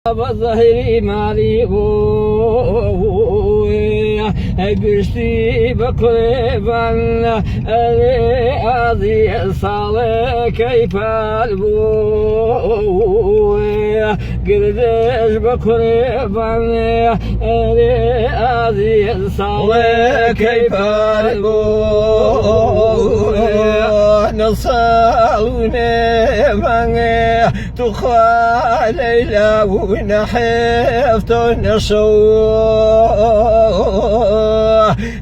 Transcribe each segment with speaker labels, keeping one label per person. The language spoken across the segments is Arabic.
Speaker 1: ظهري مالي قشتي بقربان الرياضي صالح كيف البو قردش بقربان الرياضي صالح كيف البو نصالوني من تخال ليلى ونحفت نشوه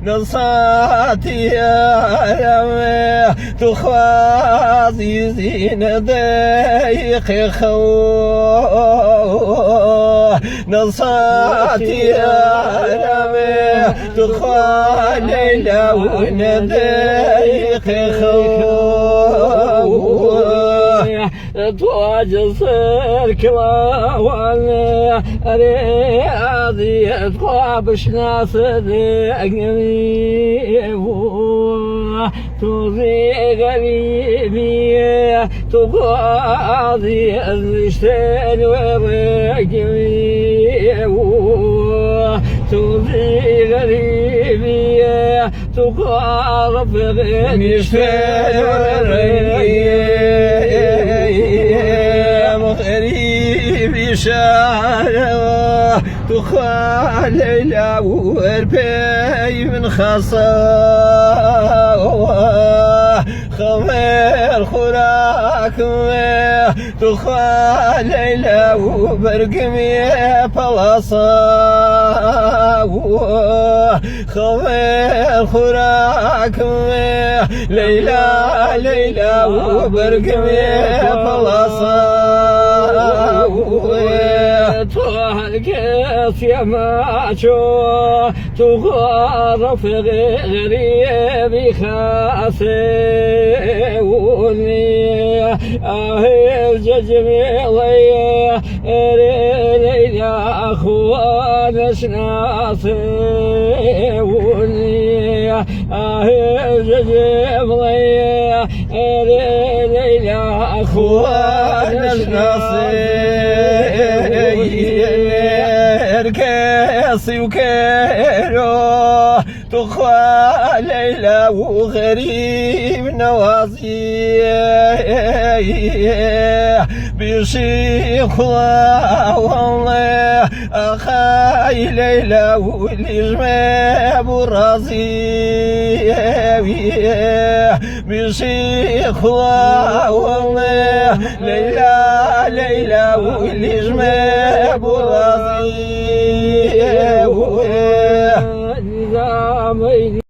Speaker 1: نصاتي يا رمي تخاضي زين ضيق خوه نصاتي يا رمي تخال ليلى ونضيق خوه تواج الكلاوان رياضي تقابش ناس دقمي توزي غريبي تقاضي الشتين ورقمي توزي غريبي تقارب غني الشتين ورقمي مغربي شارع تخال ليلى وربي من خصا خمر خراك تخال ليلى وبرقمي بلاصا خمر خراك ليلى ليلى وبرقمي بلاصا تهلكت يا ماشو تغرف غريبي خاسوني اهل جميلي ليلى اخوان شناسوني اهل جميلي ليلى اخوان شناسوني كاسي وكيرو تخوى ليلى وغريب نوازي بشيخ والله أخاي ليلى والجماب الرازي بشيخ والله ليلى ليلى والجماب الرازي